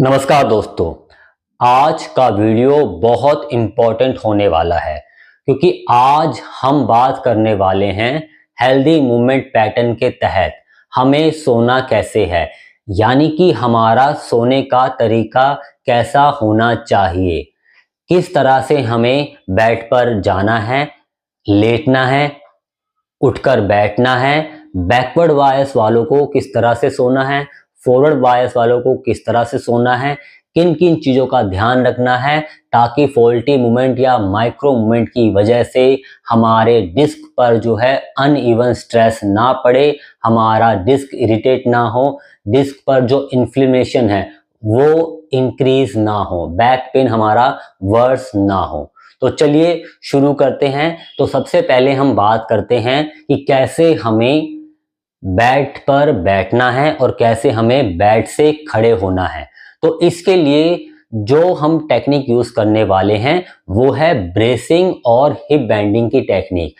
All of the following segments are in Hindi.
नमस्कार दोस्तों। आज का वीडियो बहुत इम्पोर्टेंट होने वाला है क्योंकि आज हम बात करने वाले हैं हेल्दी मूवमेंट पैटर्न के तहत हमें सोना कैसे है, यानी कि हमारा सोने का तरीका कैसा होना चाहिए, किस तरह से हमें बेड पर जाना है, लेटना है, उठकर बैठना है, बैकवर्ड वायस वालों को किस तरह से सोना है, फॉरवर्ड वायस वालों को किस तरह से सोना है, किन किन चीज़ों का ध्यान रखना है ताकि फॉल्टी मूवमेंट या माइक्रो मूवमेंट की वजह से हमारे डिस्क पर जो है अनइवन स्ट्रेस ना पड़े, हमारा डिस्क इरिटेट ना हो, डिस्क पर जो इन्फ्लेमेशन है वो इंक्रीज ना हो, बैक पेन हमारा वर्स ना हो। तो चलिए शुरू करते हैं। तो सबसे पहले हम बात करते हैं कि कैसे हमें बेड पर बैठना है और कैसे हमें बेड से खड़े होना है। तो इसके लिए जो हम टेक्निक यूज करने वाले हैं वो है ब्रेसिंग और हिप बेंडिंग की टेक्निक।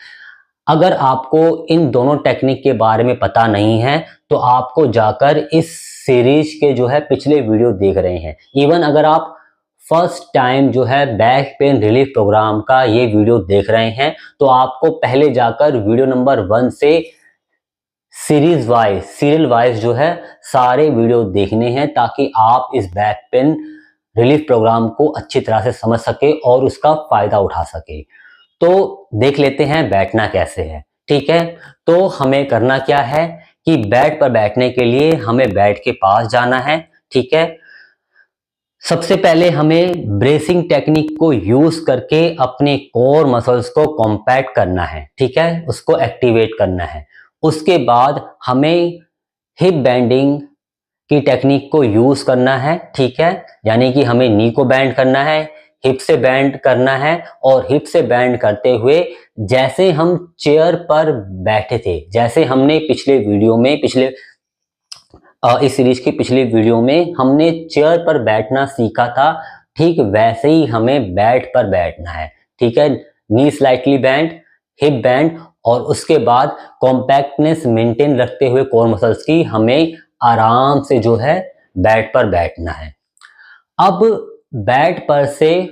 अगर आपको इन दोनों टेक्निक के बारे में पता नहीं है तो आपको जाकर इस सीरीज के जो है पिछले वीडियो देख रहे हैं, इवन अगर आप फर्स्ट टाइम जो है बैक पेन रिलीफ प्रोग्राम का ये वीडियो देख रहे हैं तो आपको पहले जाकर वीडियो नंबर 1 से सीरियल वाइज जो है सारे वीडियो देखने हैं ताकि आप इस बैक पेन रिलीफ प्रोग्राम को अच्छी तरह से समझ सके और उसका फायदा उठा सके। तो देख लेते हैं बैठना कैसे है। ठीक है, तो हमें करना क्या है कि बेड पर बैठने के लिए हमें बेड के पास जाना है। ठीक है, सबसे पहले हमें ब्रेसिंग टेक्निक को यूज करके अपने कोर मसल्स को कॉम्पैक्ट करना है। ठीक है, उसको एक्टिवेट करना है। उसके बाद हमें हिप बेंडिंग की टेक्निक को यूज करना है। ठीक है, यानी कि हमें नी को बेंड करना है, हिप से बेंड करना है और हिप से बेंड करते हुए जैसे हम चेयर पर बैठे थे, जैसे हमने पिछले वीडियो में इस सीरीज की पिछली वीडियो में हमने चेयर पर बैठना सीखा था, ठीक वैसे ही हमें बेड पर बैठना है। ठीक है, नी स्लाइटली बेंड, हिप बेंड और उसके बाद कॉम्पैक्टनेस मेंटेन रखते हुए कोर मसल्स की हमें आराम से जो है बेड पर बैठना है। अब बेड पर से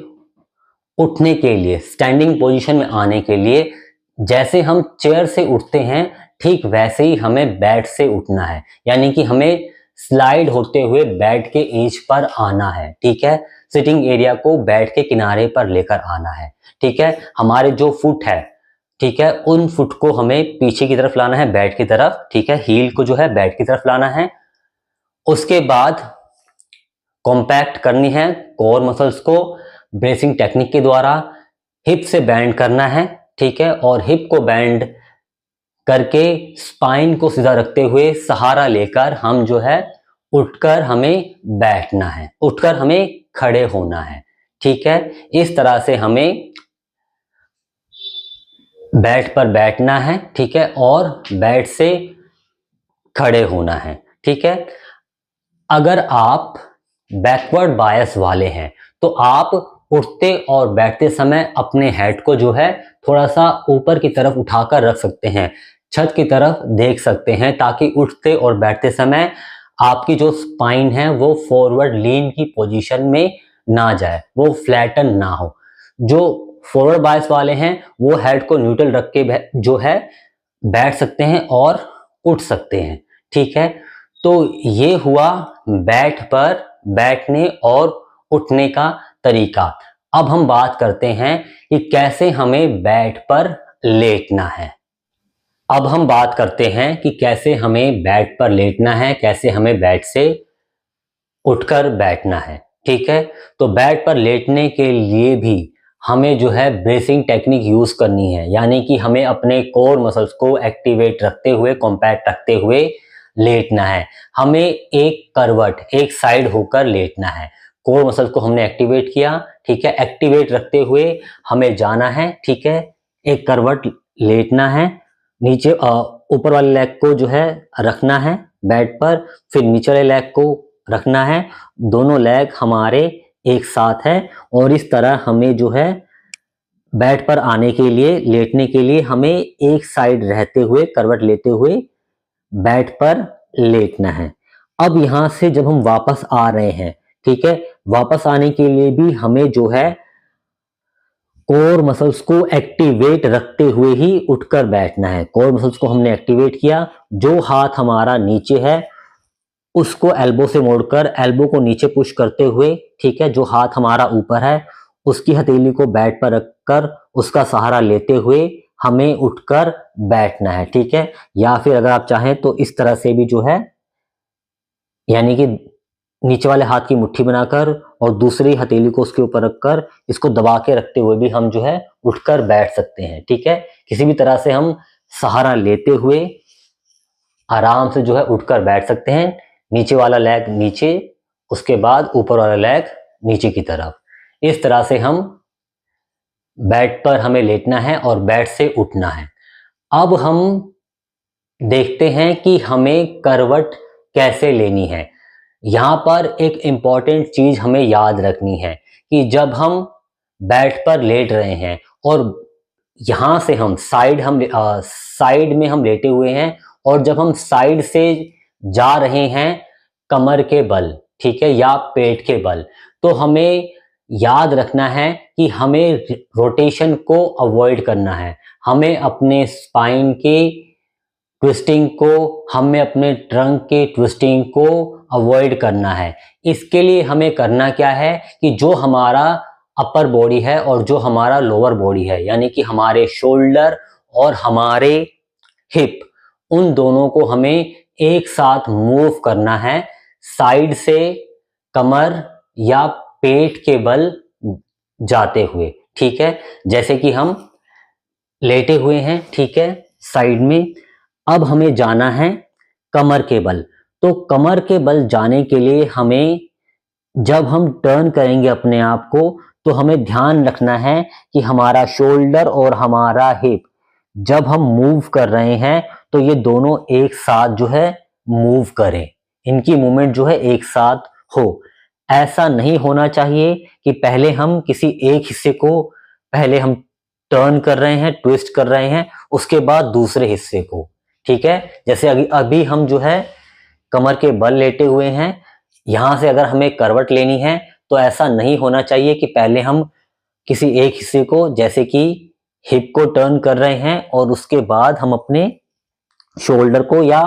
उठने के लिए, स्टैंडिंग पोजीशन में आने के लिए जैसे हम चेयर से उठते हैं ठीक वैसे ही हमें बेड से उठना है, यानी कि हमें स्लाइड होते हुए बेड के एज पर आना है। ठीक है, सिटिंग एरिया को बेड के किनारे पर लेकर आना है। ठीक है, हमारे जो फुट है, ठीक है, उन फुट को हमें पीछे की तरफ लाना है, बेड की तरफ। ठीक है, हील को जो है बेड की तरफ लाना है। उसके बाद कॉम्पैक्ट करनी है कोर मसल्स को ब्रेसिंग टेक्निक के द्वारा, हिप से बैंड करना है। ठीक है, और हिप को बैंड करके स्पाइन को सीधा रखते हुए सहारा लेकर हम जो है उठकर हमें बैठना है, उठकर हमें खड़े होना है। ठीक है, इस तरह से हमें बेड पर बैठना है। ठीक है, और बेड से खड़े होना है। ठीक है, अगर आप बैकवर्ड बायस वाले हैं तो आप उठते और बैठते समय अपने हेड को जो है थोड़ा सा ऊपर की तरफ उठाकर रख सकते हैं, छत की तरफ देख सकते हैं, ताकि उठते और बैठते समय आपकी जो स्पाइन है वो फॉरवर्ड लीन की पोजीशन में ना जाए, वो फ्लैटन ना हो। जो फॉरवर्ड बायस वाले हैं वो हेड को न्यूट्रल रख के जो है बैठ सकते हैं और उठ सकते हैं। ठीक है, तो ये हुआ बेड पर बैठने और उठने का तरीका। अब हम बात करते हैं कि कैसे हमें बेड पर लेटना है। अब हम बात करते हैं कि कैसे हमें बेड पर लेटना है, कैसे हमें बेड से उठकर बैठना है। ठीक है, तो बेड पर लेटने के लिए भी हमें जो है ब्रेसिंग टेक्निक यूज करनी है, यानी कि हमें अपने कोर मसल्स को एक्टिवेट रखते हुए, कॉम्पैक्ट रखते हुए लेटना है। हमें एक करवट, एक साइड होकर लेटना है। कोर मसल्स को हमने एक्टिवेट किया। ठीक है, एक्टिवेट रखते हुए हमें जाना है। ठीक है, एक करवट लेटना है, नीचे ऊपर वाले लेग को जो है रखना है बेड पर, फिर नीचे वाले लेग को रखना है। दोनों लेग हमारे एक साथ है और इस तरह हमें जो है बेड पर आने के लिए, लेटने के लिए हमें एक साइड रहते हुए, करवट लेते हुए बेड पर लेटना है। अब यहां से जब हम वापस आ रहे हैं, ठीक है। वापस आने के लिए भी हमें जो है कोर मसल्स को एक्टिवेट रखते हुए ही उठकर बैठना है। कोर मसल्स को हमने एक्टिवेट किया, जो हाथ हमारा नीचे है उसको एल्बो से मोड़कर एल्बो को नीचे पुश करते हुए, ठीक है, जो हाथ हमारा ऊपर है उसकी हथेली को बेड पर रखकर उसका सहारा लेते हुए हमें उठकर बैठना है, ठीक है। या फिर अगर आप चाहें तो इस तरह से भी जो है, यानी कि नीचे वाले हाथ की मुट्ठी बनाकर और दूसरी हथेली को उसके ऊपर रखकर इसको दबा के रखते हुए भी हम जो है उठकर बैठ सकते हैं, ठीक है। किसी भी तरह से हम सहारा लेते हुए आराम से जो है उठकर बैठ सकते हैं। नीचे वाला लेग नीचे, उसके बाद ऊपर वाला लेग नीचे की तरफ। इस तरह से हम बेड पर हमें लेटना है और बेड से उठना है। अब हम देखते हैं कि हमें करवट कैसे लेनी है। यहाँ पर एक इम्पॉर्टेंट चीज हमें याद रखनी है कि जब हम बेड पर लेट रहे हैं और यहाँ से हम साइड में हम लेटे हुए हैं और जब हम साइड से जा रहे हैं कमर के बल, ठीक है, या पेट के बल, तो हमें याद रखना है कि हमें रोटेशन को अवॉइड करना है। हमें अपने स्पाइन के ट्विस्टिंग को, हमें अपने ट्रंक के ट्विस्टिंग को अवॉइड करना है। इसके लिए हमें करना क्या है कि जो हमारा अपर बॉडी है और जो हमारा लोअर बॉडी है, यानी कि हमारे शोल्डर और हमारे हिप, उन दोनों को हमें एक साथ मूव करना है साइड से कमर या पेट के बल जाते हुए, ठीक है। जैसे कि हम लेटे हुए हैं, ठीक है, साइड में। अब हमें जाना है कमर के बल। तो कमर के बल जाने के लिए हमें, जब हम टर्न करेंगे अपने आप को, तो हमें ध्यान रखना है कि हमारा शोल्डर और हमारा हिप जब हम मूव कर रहे हैं तो ये दोनों एक साथ जो है मूव करें, इनकी मूवमेंट जो है एक साथ हो। ऐसा नहीं होना चाहिए कि पहले हम किसी एक हिस्से को पहले हम टर्न कर रहे हैं, ट्विस्ट कर रहे हैं, उसके बाद दूसरे हिस्से को, ठीक है। जैसे अभी हम जो है कमर के बल लेटे हुए हैं, यहां से अगर हमें करवट लेनी है तो ऐसा नहीं होना चाहिए कि पहले हम किसी एक हिस्से को, जैसे कि हिप को टर्न कर रहे हैं और उसके बाद हम अपने शोल्डर को या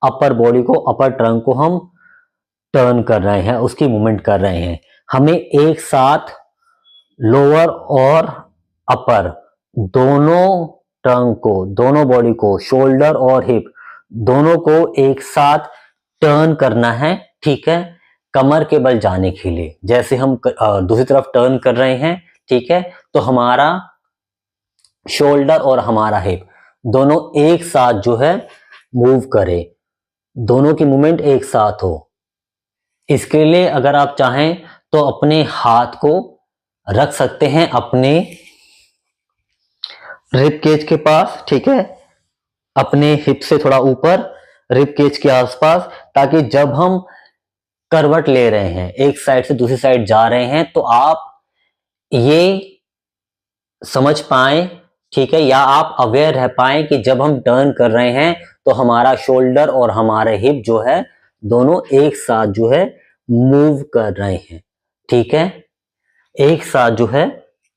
अपर बॉडी को, अपर ट्रंक को हम टर्न कर रहे हैं, उसकी मूवमेंट कर रहे हैं। हमें एक साथ लोअर और अपर दोनों ट्रंक को, दोनों बॉडी को, शोल्डर और हिप दोनों को एक साथ टर्न करना है, ठीक है, कमर के बल जाने के लिए। जैसे हम दूसरी तरफ टर्न कर रहे हैं, ठीक है, तो हमारा शोल्डर और हमारा हिप दोनों एक साथ जो है मूव करे, दोनों की मूवमेंट एक साथ हो। इसके लिए अगर आप चाहें तो अपने हाथ को रख सकते हैं अपने रिब केज के पास, ठीक है, अपने हिप से थोड़ा ऊपर रिब केज के आसपास, ताकि जब हम करवट ले रहे हैं, एक साइड से दूसरी साइड जा रहे हैं, तो आप ये समझ पाए, ठीक है, या आप अवेयर रह पाए कि जब हम टर्न कर रहे हैं तो हमारा शोल्डर और हमारे हिप जो है दोनों एक साथ जो है मूव कर रहे हैं, ठीक है। एक साथ जो है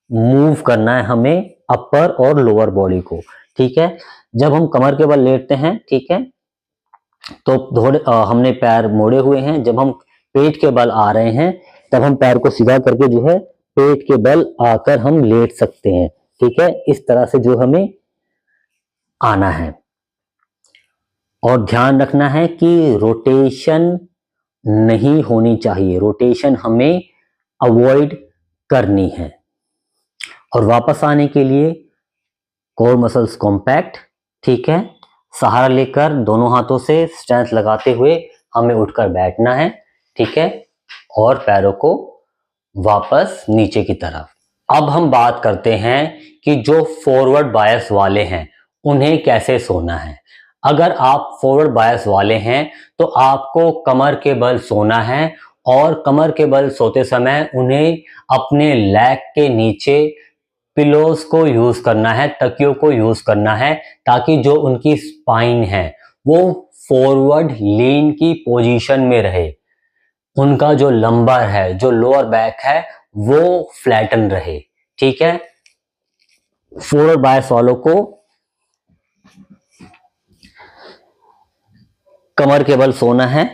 मूव करना है हमें अपर और लोअर बॉडी को, ठीक है। जब हम कमर के बल लेटते हैं, ठीक है, तो थोड़े हमने पैर मोड़े हुए हैं, जब हम पेट के बल आ रहे हैं तब हम पैर को सीधा करके जो है पेट के बल आकर हम लेट सकते हैं, ठीक है। इस तरह से जो हमें आना है और ध्यान रखना है कि रोटेशन नहीं होनी चाहिए, रोटेशन हमें अवॉइड करनी है। और वापस आने के लिए कोर मसल्स कॉम्पैक्ट, ठीक है, सहारा लेकर दोनों हाथों से स्ट्रेंथ लगाते हुए हमें उठकर बैठना है, ठीक है, और पैरों को वापस नीचे की तरफ। अब हम बात करते हैं कि जो फॉरवर्ड बायस वाले हैं उन्हें कैसे सोना है। अगर आप फॉरवर्ड बायस वाले हैं तो आपको कमर के बल सोना है और कमर के बल सोते समय उन्हें अपने लेग के नीचे पिलोस को यूज करना है, तकियों को यूज करना है, ताकि जो उनकी स्पाइन है वो फॉरवर्ड लीन की पोजीशन में रहे। उनका जो लंबर है, जो लोअर बैक है, वो फ्लैटन रहे। ठीक है, फॉरवर्ड बायस वालों को कमर के बल सोना है,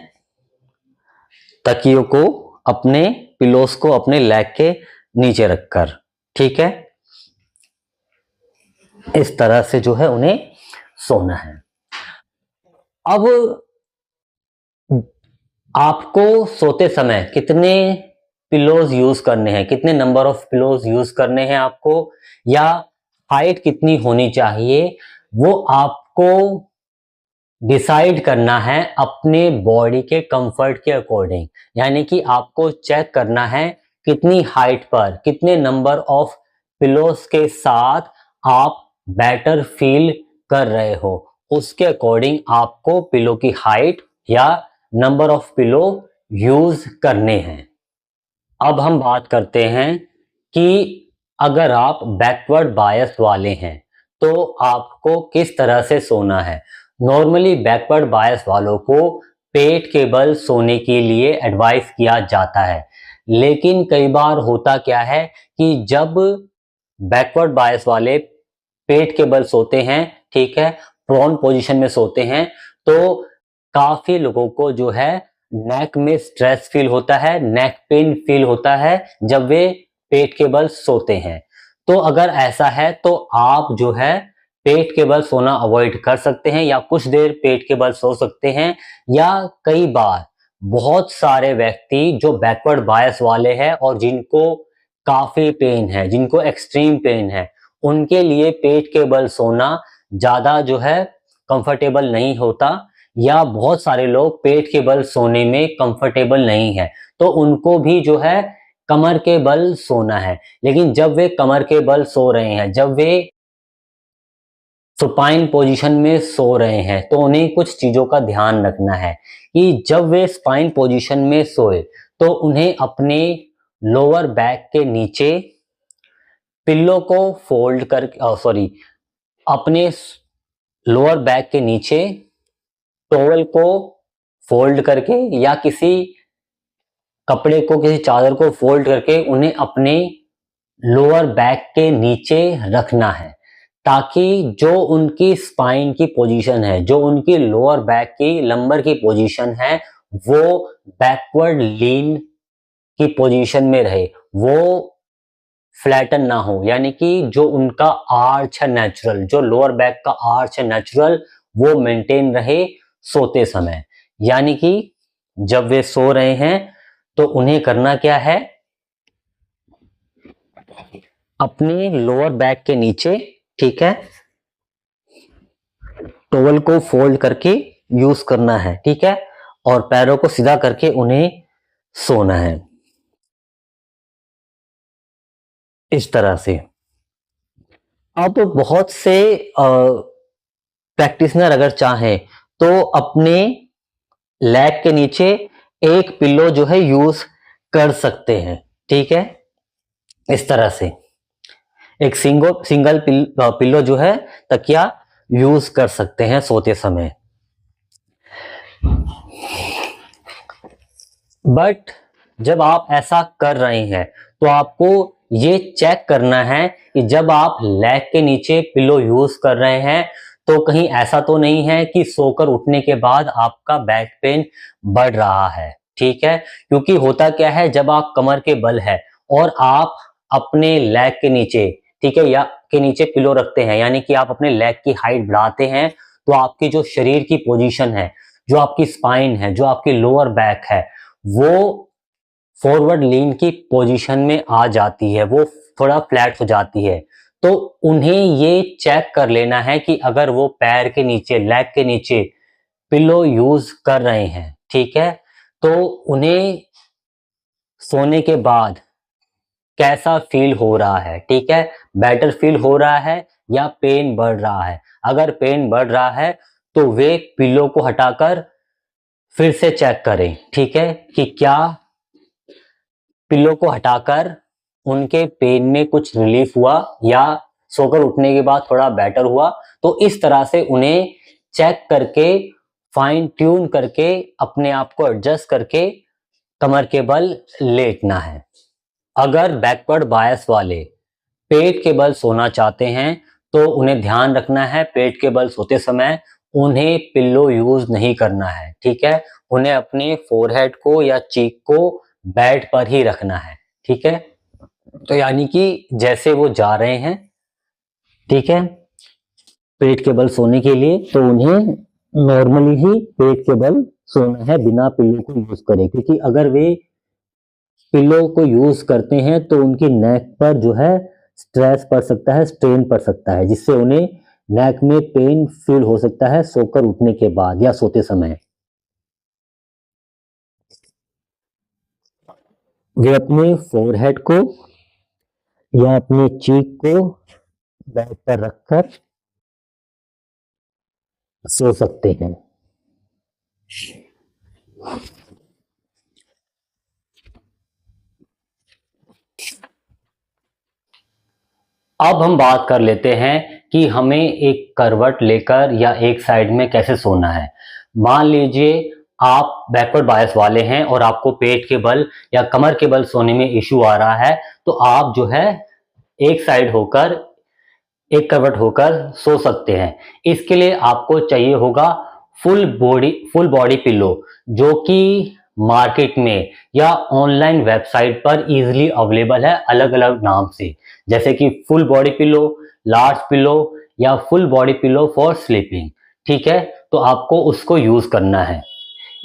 तकियों को, अपने पिलोस को अपने लेग के नीचे रखकर। ठीक है, इस तरह से जो है उन्हें सोना है। अब आपको सोते समय कितने पिलोज यूज करने हैं, कितने नंबर ऑफ पिलोज यूज करने हैं आपको, या हाइट कितनी होनी चाहिए, वो आपको डिसाइड करना है अपने बॉडी के कंफर्ट के अकॉर्डिंग। यानी कि आपको चेक करना है कितनी हाइट पर, कितने नंबर ऑफ पिलोस के साथ आप बेटर फील कर रहे हो, उसके अकॉर्डिंग आपको पिलो की हाइट या नंबर ऑफ पिलो यूज करने हैं। अब हम बात करते हैं कि अगर आप बैकवर्ड बायस वाले हैं तो आपको किस तरह से सोना है। नॉर्मली बैकवर्ड बायस वालों को पेट के बल सोने के लिए एडवाइस किया जाता है, लेकिन कई बार होता क्या है कि जब बैकवर्ड बायस वाले पेट के बल सोते हैं, ठीक है, प्रोन पोजीशन में सोते हैं, तो काफी लोगों को जो है नेक में स्ट्रेस फील होता है, नेक पेन फील होता है जब वे पेट के बल सोते हैं। तो अगर ऐसा है तो आप जो है पेट के बल सोना अवॉइड कर सकते हैं, या कुछ देर पेट के बल सो सकते हैं। या कई बार बहुत सारे व्यक्ति जो बैकवर्ड बायस वाले हैं और जिनको काफी पेन है, जिनको एक्सट्रीम पेन है, उनके लिए पेट के बल सोना ज्यादा जो है कंफर्टेबल नहीं होता, या बहुत सारे लोग पेट के बल सोने में कंफर्टेबल नहीं है, तो उनको भी जो है कमर के बल सोना है। लेकिन जब वे कमर के बल सो रहे हैं, जब वे सुपाइन पोजीशन में सो रहे हैं, तो उन्हें कुछ चीजों का ध्यान रखना है कि जब वे स्पाइन पोजीशन में सोए तो उन्हें अपने लोअर बैक के नीचे पिल्लो को फोल्ड कर अपने लोअर बैक के नीचे टॉवल को फोल्ड करके या किसी कपड़े को, किसी चादर को फोल्ड करके उन्हें अपने लोअर बैक के नीचे रखना है, ताकि जो उनकी स्पाइन की पोजीशन है, जो उनकी लोअर बैक की लंबर की पोजीशन है, वो बैकवर्ड लीन की पोजीशन में रहे, वो फ्लैटन ना हो। यानी कि जो उनका आर्च है नेचुरल, जो लोअर बैक का आर्च है नेचुरल, वो मेंटेन रहे सोते समय। यानी कि जब वे सो रहे हैं तो उन्हें करना क्या है, अपने लोअर बैक के नीचे, ठीक है, टॉवल को फोल्ड करके यूज करना है, ठीक है, और पैरों को सीधा करके उन्हें सोना है इस तरह से। अब बहुत से प्रैक्टिशनर अगर चाहें तो अपने लेग के नीचे एक पिल्लो जो है यूज कर सकते हैं, ठीक है, इस तरह से एक सिंगल पिल्लो जो है तकिया यूज कर सकते हैं सोते समय। बट जब आप ऐसा कर रहे हैं तो आपको ये चेक करना है कि जब आप लेग के नीचे पिलो यूज कर रहे हैं तो कहीं ऐसा तो नहीं है कि सोकर उठने के बाद आपका बैक पेन बढ़ रहा है, ठीक है। क्योंकि होता क्या है, जब आप कमर के बल है और आप अपने लेग के नीचे, ठीक है, या के नीचे पिलो रखते हैं, यानी कि आप अपने लेग की हाइट बढ़ाते हैं, तो आपकी जो शरीर की पोजीशन है, जो आपकी स्पाइन है, जो आपकी लोअर बैक है, वो फॉरवर्ड लीन की पोजीशन में आ जाती है, वो थोड़ा फ्लैट हो जाती है। तो उन्हें ये चेक कर लेना है कि अगर वो पैर के नीचे, लेग के नीचे पिलो यूज कर रहे हैं, ठीक है, तो उन्हें सोने के बाद कैसा फील हो रहा है, ठीक है, बेटर फील हो रहा है या पेन बढ़ रहा है। अगर पेन बढ़ रहा है तो वे पिलो को हटाकर फिर से चेक करें, ठीक है, कि क्या पिलो को हटाकर उनके पेन में कुछ रिलीफ हुआ या सोकर उठने के बाद थोड़ा बेटर हुआ। तो इस तरह से उन्हें चेक करके, फाइन ट्यून करके, अपने आप को एडजस्ट करके कमर के बल लेटना है। अगर बैकवर्ड बायस वाले पेट के बल सोना चाहते हैं तो उन्हें ध्यान रखना है, पेट के बल सोते समय उन्हें पिल्लो यूज नहीं करना है, ठीक है। उन्हें अपने फोरहेड को या चीक को बेड पर ही रखना है, ठीक है। तो यानी कि जैसे वो जा रहे हैं, ठीक है, पेट के बल सोने के लिए, तो उन्हें नॉर्मली ही पेट के बल सोना है बिना पिल्लो को यूज करे, क्योंकि अगर वे पिल्लो को यूज करते हैं तो उनकी नेक पर जो है स्ट्रेस पड़ सकता है, स्ट्रेन पड़ सकता है, जिससे उन्हें नेक में पेन फील हो सकता है सोकर उठने के बाद या सोते समय। वे अपने फोरहेड को या अपने चीक को बेड पर रखकर सो सकते हैं। अब हम बात कर लेते हैं कि हमें एक करवट लेकर या एक साइड में कैसे सोना है। मान लीजिए आप बैकवर्ड बायस वाले हैं और आपको पेट के बल या कमर के बल सोने में इश्यू आ रहा है, तो आप जो है एक साइड होकर, एक करवट होकर सो सकते हैं। इसके लिए आपको चाहिए होगा फुल बॉडी पिल्लो, जो कि मार्केट में या ऑनलाइन वेबसाइट पर इजीली अवेलेबल है अलग अलग नाम से, जैसे कि full body pillow, large pillow या full body pillow for sleeping, ठीक है। तो आपको उसको यूज करना है।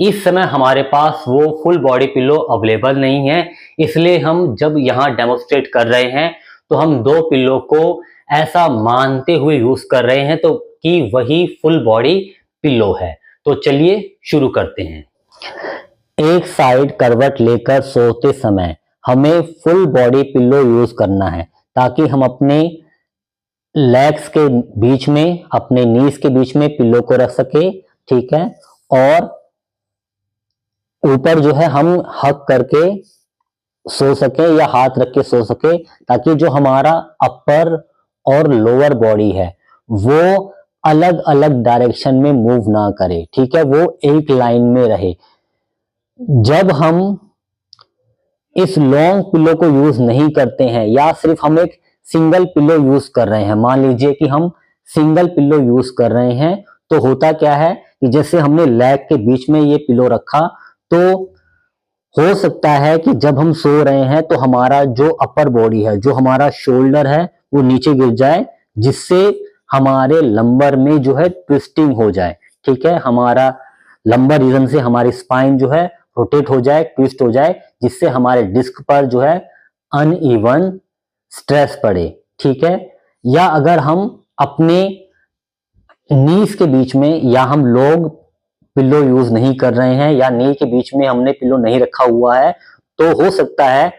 इस समय हमारे पास वो फुल बॉडी पिल्लो अवेलेबल नहीं है, इसलिए हम जब यहाँ डेमोस्ट्रेट कर रहे हैं तो हम दो पिल्लो को ऐसा मानते हुए यूज कर रहे हैं तो कि वही फुल बॉडी पिल्लो है। तो चलिए शुरू करते हैं। एक साइड करवट लेकर सोते समय हमें फुल बॉडी पिल्लो यूज करना है, ताकि हम अपने लेग्स के बीच में, अपने नीज के बीच में पिल्लो को रख सके, ठीक है। और ऊपर जो है हम हक करके सो सके या हाथ रख के सो सके, ताकि जो हमारा अपर और लोअर बॉडी है वो अलग अलग डायरेक्शन में मूव ना करे, ठीक है, वो एक लाइन में रहे। जब हम इस लॉन्ग पिलो को यूज नहीं करते हैं या सिर्फ हम एक सिंगल पिलो यूज कर रहे हैं, मान लीजिए कि हम सिंगल पिलो यूज कर रहे हैं, तो होता क्या है कि जैसे हमने लेग के बीच में ये पिलो रखा, तो हो सकता है कि जब हम सो रहे हैं तो हमारा जो अपर बॉडी है, जो हमारा शोल्डर है, वो नीचे गिर जाए, जिससे हमारे लंबर में जो है ट्विस्टिंग हो जाए, ठीक है। हमारा लंबर रीजन से हमारी स्पाइन जो है रोटेट हो जाए, ट्विस्ट हो जाए, जिससे हमारे डिस्क पर जो है अनइवन स्ट्रेस पड़े, ठीक है। या अगर हम अपने नीज के बीच में या हम लोग पिल्लो यूज नहीं कर रहे हैं या नी के बीच में हमने पिल्लो नहीं रखा हुआ है, तो हो सकता है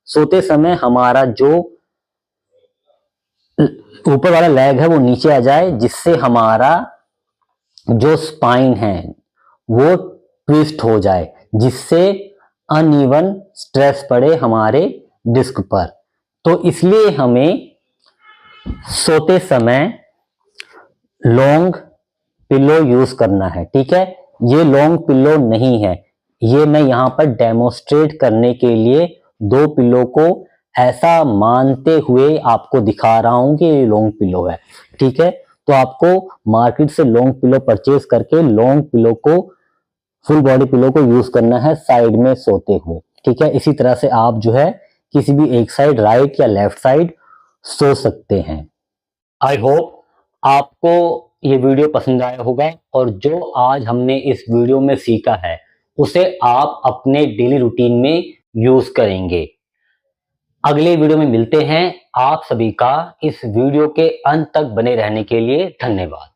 सोते समय हमारा जो ऊपर वाला लेग है वो नीचे आ जाए, जिससे हमारा जो स्पाइन है वो ट्विस्ट हो जाए, जिससे अनइवन स्ट्रेस पड़े हमारे डिस्क पर। तो इसलिए हमें सोते समय लॉन्ग पिल्लो यूज करना है, ठीक है। ये लॉन्ग पिल्लो नहीं है, ये मैं यहां पर डेमोस्ट्रेट करने के लिए दो पिल्लो को ऐसा मानते हुए आपको दिखा रहा हूं कि ये लॉन्ग पिल्लो है, ठीक है। तो आपको मार्केट से लॉन्ग पिल्लो परचेज करके लॉन्ग पिल्लो को, फुल बॉडी पिल्लो को यूज करना है साइड में सोते हुए, ठीक है। इसी तरह से आप जो है किसी भी एक साइड, राइट या लेफ्ट साइड, सो सकते हैं। आई होप आपको ये वीडियो पसंद आया होगा और जो आज हमने इस वीडियो में सीखा है उसे आप अपने डेली रूटीन में यूज करेंगे। अगले वीडियो में मिलते हैं। आप सभी का इस वीडियो के अंत तक बने रहने के लिए धन्यवाद।